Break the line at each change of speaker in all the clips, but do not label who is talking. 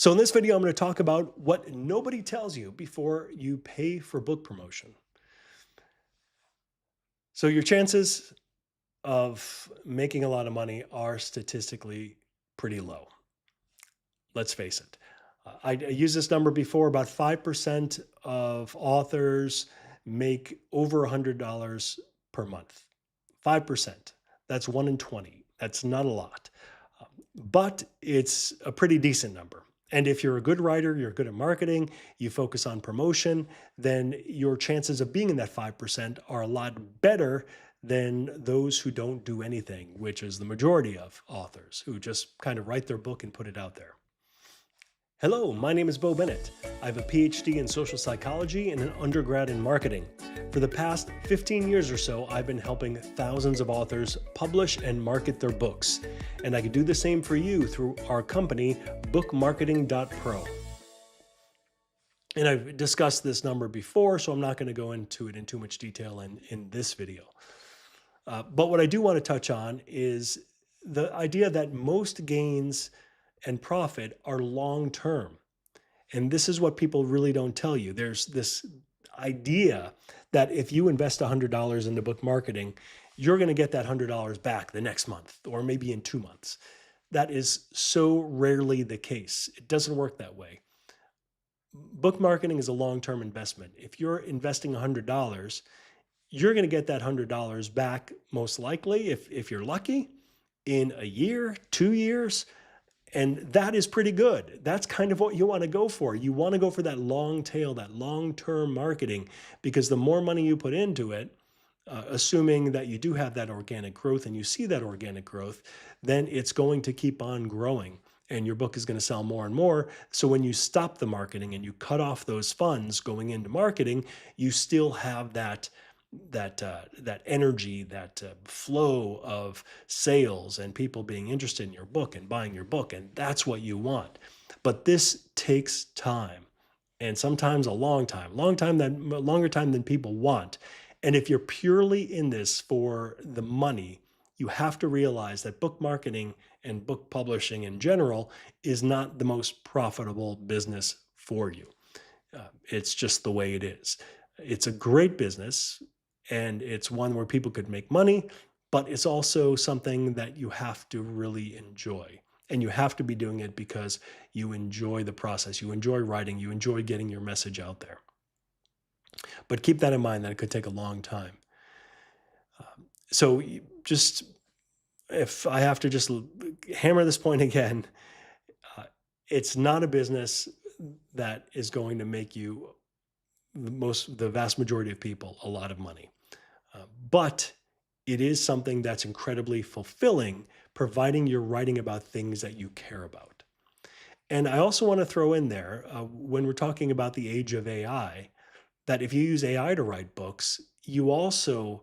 So in this video, I'm going to talk about what nobody tells you before you pay for book promotion. So your chances of making a lot of money are statistically pretty low. Let's face it. I used this number before. About 5% of authors make over $100 per month. 5%. That's 1 in 20. That's not a lot. But it's a pretty decent number. And if you're a good writer, you're good at marketing, you focus on promotion, then your chances of being in that 5% are a lot better than those who don't do anything, which is the majority of authors who just kind of write their book and put it out there. Hello, my name is Bennett. I have a PhD in social psychology and an undergrad in marketing. For the past 15 years or so, I've been helping thousands of authors publish and market their books. And I can do the same for you through our company, BookMarketing.pro. And I've discussed this number before, so I'm not going to go into it in too much detail in this video. But what I do want to touch on is the idea that most gains and profit are long term. And this is what people really don't tell you. There's this idea that if you invest $100 into book marketing, you're going to get that $100 back the next month or maybe in 2 months. That is so rarely the case. It doesn't work that way. Book marketing is a long-term investment. If you're investing $100, you're going to get that $100 back most likely, if you're lucky, in a year, 2 years. And that is pretty good. That's kind of what you want to go for. You want to go for that long tail, that long-term marketing, because the more money you put into it, assuming that you do have that organic growth and you see that organic growth, then it's going to keep on growing and your book is going to sell more and more. So when you stop the marketing and you cut off those funds going into marketing, you still have that energy, that flow of sales and people being interested in your book and buying your book, and that's what you want. But this takes time, and sometimes a longer time than people want. And if you're purely in this for the money, you have to realize that book marketing and book publishing in general is not the most profitable business for you. It's just the way it is. It's a great business and it's one where people could make money, but it's also something that you have to really enjoy. And you have to be doing it because you enjoy the process, you enjoy writing, you enjoy getting your message out there. But keep that in mind that it could take a long time. So just if I have to just hammer this point again, uh, it's not a business that is going to make you the vast majority of people a lot of money. But it is something that's incredibly fulfilling, providing you're writing about things that you care about. And I also want to throw in there, when we're talking about the age of AI, that if you use AI to write books, you also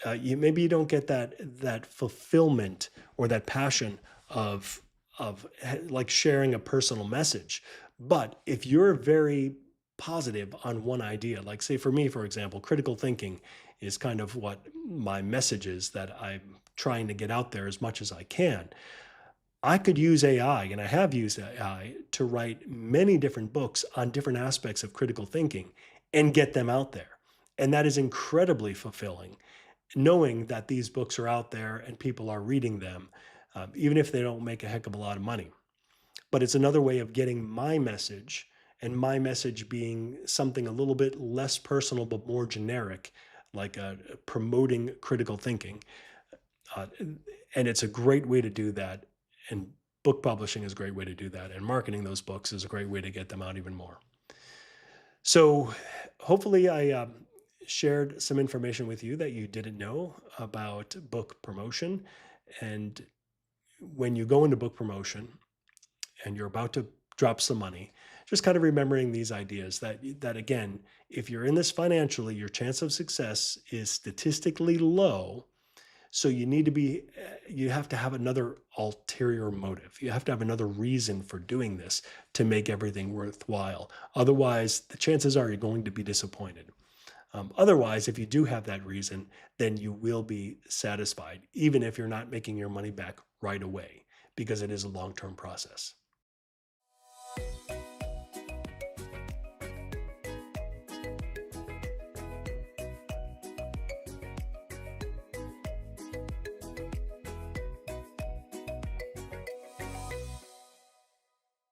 maybe you don't get that fulfillment or that passion of like sharing a personal message. But if you're very positive on one idea, like say for me, for example, critical thinking is kind of what my message is that I'm trying to get out there as much as I can. I could use AI, and I have used AI to write many different books on different aspects of critical thinking and get them out there. And that is incredibly fulfilling, knowing that these books are out there and people are reading them, even if they don't make a heck of a lot of money. But it's another way of getting my message, and my message being something a little bit less personal but more generic, like promoting critical thinking. Uh, and it's a great way to do that. And book publishing is a great way to do that. And marketing those books is a great way to get them out even more. So hopefully I shared some information with you that you didn't know about book promotion. And when you go into book promotion and you're about to drop some money, just kind of remembering these ideas that again, if you're in this financially, your chance of success is statistically low. So you have to have another ulterior motive. You have to have another reason for doing this to make everything worthwhile. Otherwise, the chances are you're going to be disappointed. Otherwise, if you do have that reason, then you will be satisfied, even if you're not making your money back right away, because it is a long-term process.